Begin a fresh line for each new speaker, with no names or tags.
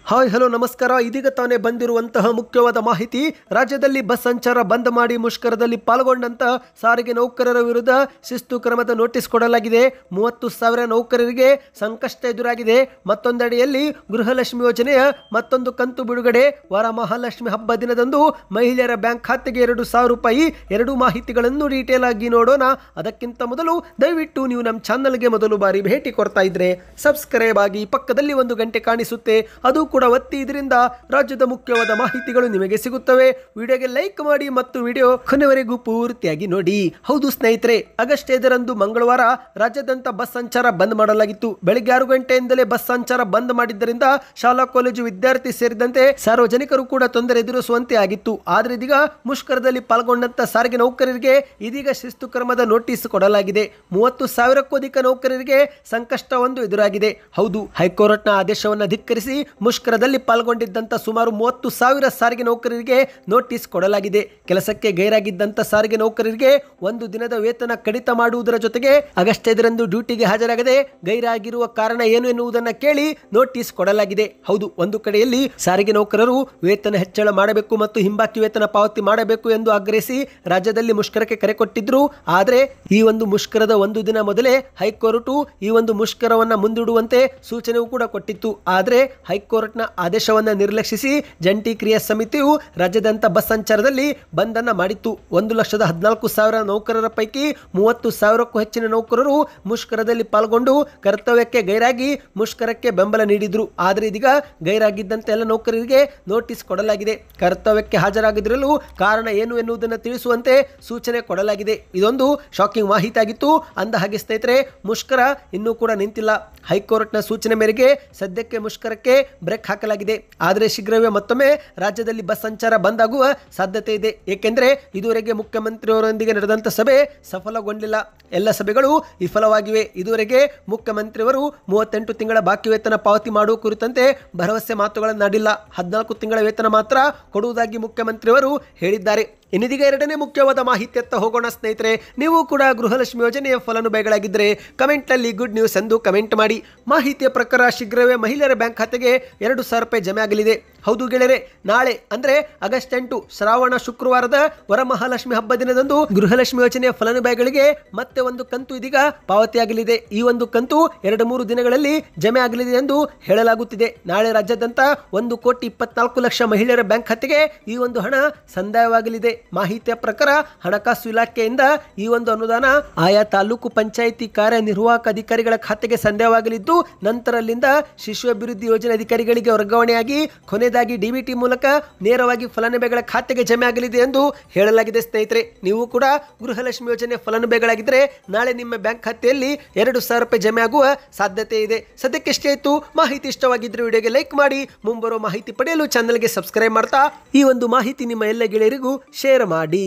Hi hello ನಮಸ್ಕಾರ. ಇದೀಗ ತಾನೇ ಬಂದಿರುವಂತಹ ಮುಖ್ಯವಾದ ಮಾಹಿತಿ. ರಾಜ್ಯದಲ್ಲಿ ಬಸ್ ಸಂಚಾರ ಬಂದ್ ಮಾಡಿ ಮುಷ್ಕರದಲ್ಲಿ ಪಾಲ್ಗೊಂಡಂತಹ ಸಾರಿಗೆ ನೌಕರರ ವಿರುದ್ಧ ಶಿಸ್ತು ಕ್ರಮದ ನೋಟಿಸ್ ಕೊಡಲಾಗಿದೆ. 30,000 ನೌಕರರಿಗೆ ಸಂಕಷ್ಟ ಎದುರಾಗಿದೆ. ಮತ್ತೊಂದೆಡೆಯಲ್ಲಿ ಗೃಹಲಕ್ಷ್ಮಿ ಯೋಜನೆಯ ಮತ್ತೊಂದು ಕಂತು ಬಿಡುಗಡೆ. ವರಮಹಾಲಕ್ಷ್ಮಿ ಹಬ್ಬ ದಿನದಂದು ಮಹಿಳೆಯರ ಬ್ಯಾಂಕ್ ಖಾತೆಗೆ 2,000 ರೂಪಾಯಿ. ಎರಡು ಮಾಹಿತಿಗಳನ್ನು ಡೀಟೇಲ್ ಆಗಿ ನೋಡೋಣ. ಅದಕ್ಕಿಂತ ಮೊದಲು ದಯವಿಟ್ಟು ನೀವು ನಮ್ಮ ಚಾನಲ್ಗೆ ಮೊದಲು ಬಾರಿ ಭೇಟಿ ಕೊಡ್ತಾ ಇದ್ರೆ ಸಬ್ಸ್ಕ್ರೈಬ್ ಆಗಿ, ಪಕ್ಕದಲ್ಲಿ 1 ಗಂಟೆ ಕಾಣಿಸುತ್ತೆ ಅದು ಕೂಡ ಒತ್ತಿ. ಇದರಿಂದ ರಾಜ್ಯದ ಮುಖ್ಯವಾದ ಮಾಹಿತಿಗಳು ನಿಮಗೆ ಸಿಗುತ್ತವೆ. ವಿಡಿಯೋಗೆ ಲೈಕ್ ಮಾಡಿ ಮತ್ತು ವಿಡಿಯೋ ಕೊನೆವರೆಗೂ ಪೂರ್ತಿಯಾಗಿ ನೋಡಿ. ಹೌದು ಸ್ನೇಹಿತರೆ, ಆಗಸ್ಟ್ 5ರಂದು ಮಂಗಳವಾರ ರಾಜ್ಯಾದ್ಯಂತ ಬಸ್ ಸಂಚಾರ ಬಂದ್ ಮಾಡಲಾಗಿತ್ತು. ಬೆಳಗ್ಗೆ 6 ಗಂಟೆಯಿಂದಲೇ ಬಸ್ ಸಂಚಾರ ಬಂದ್ ಮಾಡಿದ್ದರಿಂದ ಶಾಲಾ ಕಾಲೇಜು ವಿದ್ಯಾರ್ಥಿ ಸೇರಿದಂತೆ ಸಾರ್ವಜನಿಕರು ಕೂಡ ತೊಂದರೆ ಎದುರಿಸುವಂತೆ ಆಗಿತ್ತು. ಆದ್ರೆ ಇದೀಗ ಮುಷ್ಕರದಲ್ಲಿ ಪಾಲ್ಗೊಂಡಂತ ಸಾರಿಗೆ ನೌಕರರಿಗೆ ಇದೀಗ ಶಿಸ್ತು ಕ್ರಮದ ನೋಟಿಸ್ ಕೊಡಲಾಗಿದೆ. 30,000ಕ್ಕೂ ಅಧಿಕ ನೌಕರರಿಗೆ ಸಂಕಷ್ಟವೊಂದು ಎದುರಾಗಿದೆ. ಹೌದು, ಹೈಕೋರ್ಟ್ನ ಆದೇಶವನ್ನು ಧಿಕ್ಕರಿಸಿ ಮುಷ್ಕರದಲ್ಲಿ ಪಾಲ್ಗೊಂಡಿದ್ದಂತ ಸುಮಾರು 30,000 ಸಾರಿಗೆ ನೌಕರರಿಗೆ ನೋಟಿಸ್ ಕೊಡಲಾಗಿದೆ. ಕೆಲಸಕ್ಕೆ ಗೈರಾಗಿದ್ದಂತ ಸಾರಿಗೆ ನೌಕರರಿಗೆ 1 ದಿನದ ವೇತನ ಕಡಿತ ಮಾಡುವುದರ ಜೊತೆಗೆ ಆಗಸ್ಟ್ 5ರಂದು ಡ್ಯೂಟಿಗೆ ಹಾಜರಾಗದೆ ಗೈರಾಗಿರುವ ಕಾರಣ ಏನು ಎನ್ನುವುದನ್ನು ಕೇಳಿ ನೋಟಿಸ್ ಕೊಡಲಾಗಿದೆ. ಹೌದು, ಒಂದು ಕಡೆಯಲ್ಲಿ ಸಾರಿಗೆ ನೌಕರರು ವೇತನ ಹೆಚ್ಚಳ ಮಾಡಬೇಕು ಮತ್ತು ಹಿಂಬಾಕಿ ವೇತನ ಪಾವತಿ ಮಾಡಬೇಕು ಎಂದು ಆಗ್ರಹಿಸಿ ರಾಜ್ಯದಲ್ಲಿ ಮುಷ್ಕರಕ್ಕೆ ಕರೆ ಕೊಟ್ಟಿದ್ರು. ಆದರೆ ಈ ಒಂದು ಮುಷ್ಕರದ 1 ದಿನ ಮೊದಲೇ ಹೈಕೋರ್ಟ್ ಈ ಒಂದು ಮುಷ್ಕರವನ್ನ ಮುಂದೂಡುವಂತೆ ಸೂಚನೆಯೂ ಕೂಡ ಕೊಟ್ಟಿತ್ತು. ಆದರೆ ಹೈಕೋರ್ಟ್ನ ಆದೇಶವನ್ನು ನಿರ್ಲಕ್ಷಿಸಿ ಜಂಟಿ ಕ್ರಿಯಾ ಸಮಿತಿಯು ರಾಜ್ಯಾದ್ಯಂತ ಬಸ್ ಸಂಚಾರದಲ್ಲಿ ಬಂದ್ ಅನ್ನು ಮಾಡಿತ್ತು. 1,14,000 ನೌಕರರ ಪೈಕಿ 30,000ಕ್ಕೂ ಹೆಚ್ಚಿನ ನೌಕರರು ಮುಷ್ಕರದಲ್ಲಿ ಪಾಲ್ಗೊಂಡು ಕರ್ತವ್ಯಕ್ಕೆ ಗೈರಾಗಿ ಮುಷ್ಕರಕ್ಕೆ ಬೆಂಬಲ ನೀಡಿದ್ರು. ಆದರೆ ಇದೀಗ ಗೈರಾಗಿದ್ದಂತೆ ಎಲ್ಲ ನೌಕರರಿಗೆ ನೋಟಿಸ್ ಕೊಡಲಾಗಿದೆ. ಕರ್ತವ್ಯಕ್ಕೆ ಹಾಜರಾಗದಿರಲು ಕಾರಣ ಏನು ಎನ್ನುವುದನ್ನು ತಿಳಿಸುವಂತೆ ಸೂಚನೆ ಕೊಡಲಾಗಿದೆ. ಇದೊಂದು ಶಾಕಿಂಗ್ ಮಾಹಿತಿ ಆಗಿತ್ತು. ಅಂದ ಹಾಗೆ ಸ್ನೇಹಿತರೆ, ಮುಷ್ಕರ ಇನ್ನೂ ಕೂಡ ನಿಂತಿಲ್ಲ. ಹೈಕೋರ್ಟ್ನ ಸೂಚನೆ ಮೇರೆಗೆ ಸದ್ಯಕ್ಕೆ ಮುಷ್ಕರಕ್ಕೆ ಬ್ರೇಕ್ ಹಾಕಲಾಗಿದೆ. ಆದರೆ ಶೀಘ್ರವೇ ಮತ್ತೊಮ್ಮೆ ರಾಜ್ಯದಲ್ಲಿ ಬಸ್ ಸಂಚಾರ ಬಂದ್ ಆಗುವ ಸಾಧ್ಯತೆ ಇದೆ. ಏಕೆಂದರೆ ಇದುವರೆಗೆ ಮುಖ್ಯಮಂತ್ರಿಯವರೊಂದಿಗೆ ನಡೆದಂತ ಸಭೆ ಸಫಲಗೊಂಡಿಲ್ಲ. ಎಲ್ಲ ಸಭೆಗಳು ವಿಫಲವಾಗಿವೆ. ಇದುವರೆಗೆ ಮುಖ್ಯಮಂತ್ರಿಯವರು 38 ತಿಂಗಳ ಬಾಕಿ ವೇತನ ಪಾವತಿ ಮಾಡುವ ಕುರಿತಂತೆ ಭರವಸೆ ಮಾತುಗಳನ್ನಾಡಿಲ್ಲ. 14 ತಿಂಗಳ ವೇತನ ಮಾತ್ರ ಕೊಡುವುದಾಗಿ ಮುಖ್ಯಮಂತ್ರಿಯವರು ಹೇಳಿದ್ದಾರೆ. ಇನ್ನಿದೀಗ 2ನೇ ಮುಖ್ಯವಾದ ಮಾಹಿತಿಯತ್ತ ಹೋಗೋಣ ಸ್ನೇಹಿತರೆ. ನೀವು ಕೂಡ ಗೃಹಲಕ್ಷ್ಮಿ ಯೋಜನೆಯ ಫಲಾನುಭವಿಗಳಾಗಿದ್ದರೆ ಕಮೆಂಟ್ನಲ್ಲಿ ಗುಡ್ ನ್ಯೂಸ್ ಎಂದು ಕಮೆಂಟ್ ಮಾಡಿ. ಮಾಹಿತಿಯ ಪ್ರಕಾರ ಶೀಘ್ರವೇ ಮಹಿಳೆಯರ ಬ್ಯಾಂಕ್ ಖಾತೆಗೆ 2,000 ರೂಪಾಯಿ ಜಮೆ ಆಗಲಿದೆ. ಹೌದು ಗೆಳೆಯರೆ, ನಾಳೆ ಅಂದ್ರೆ ಆಗಸ್ಟ್ 8 ಶ್ರಾವಣ ಶುಕ್ರವಾರದ ವರಮಹಾಲಕ್ಷ್ಮಿ ಹಬ್ಬ ದಿನದಂದು ಗೃಹಲಕ್ಷ್ಮಿ ಯೋಜನೆಯ ಫಲಾನುಭವಿಗಳಿಗೆ ಮತ್ತೆ ಒಂದು ಕಂತು ಇದೀಗ ಪಾವತಿಯಾಗಲಿದೆ. ಈ ಒಂದು ಕಂತು 2-3 ದಿನಗಳಲ್ಲಿ ಜಮೆ ಆಗಲಿದೆ ಎಂದು ಹೇಳಲಾಗುತ್ತಿದೆ. ನಾಳೆ ರಾಜ್ಯಾದ್ಯಂತ 1,24,00,000 ಮಹಿಳೆಯರ ಬ್ಯಾಂಕ್ ಖಾತೆಗೆ ಈ ಒಂದು ಹಣ ಸಂದಾಯವಾಗಲಿದೆ. ಮಾಹಿತಿಯ ಪ್ರಕಾರ ಹಣಕಾಸು ಇಲಾಖೆಯಿಂದ ಈ ಒಂದು ಅನುದಾನ ಆಯಾ ತಾಲೂಕು ಪಂಚಾಯಿತಿ ಕಾರ್ಯನಿರ್ವಾಹಕ ಅಧಿಕಾರಿಗಳ ಖಾತೆಗೆ ಸಂದಾಯವಾಗಲಿದ್ದು, ನಂತರ ಅಲ್ಲಿಂದ ಶಿಶು ಅಭಿವೃದ್ಧಿ ಯೋಜನೆ ಅಧಿಕಾರಿಗಳಿಗೆ ವರ್ಗಾವಣೆಯಾಗಿ ಕೊನೆಯದಾಗಿ ಡಿಬಿಟಿ ಮೂಲಕ ನೇರವಾಗಿ ಫಲಾನುಭವಿಗಳ ಖಾತೆಗೆ ಜಮೆ ಆಗಲಿದೆ ಎಂದು ಹೇಳಲಾಗಿದೆ. ಸ್ನೇಹಿತರೆ, ನೀವು ಕೂಡ ಗೃಹಲಕ್ಷ್ಮಿ ಯೋಜನೆ ಫಲಾನುಭವಿಗಳಾಗಿದ್ದರೆ ನಾಳೆ ನಿಮ್ಮ ಬ್ಯಾಂಕ್ ಖಾತೆಯಲ್ಲಿ 2,000 ರೂಪಾಯಿ ಜಮೆ ಆಗುವ ಸಾಧ್ಯತೆ ಇದೆ. ಸದ್ಯಕ್ಕೆ ಎಷ್ಟೇ ಆಯಿತು. ಮಾಹಿತಿ ಇಷ್ಟವಾಗಿದ್ದರೆ ವಿಡಿಯೋಗೆ ಲೈಕ್ ಮಾಡಿ. ಮುಂಬರುವ ಮಾಹಿತಿ ಪಡೆಯಲು ಚಾನಲ್ಗೆ ಸಬ್ಸ್ಕ್ರೈಬ್ ಮಾಡ್ತಾ ಈ ಒಂದು ಮಾಹಿತಿ ನಿಮ್ಮ ಎಲ್ಲ ಗೆಳೆಯರಿಗೂ ಶೇರ್ ಮಾಡಿ.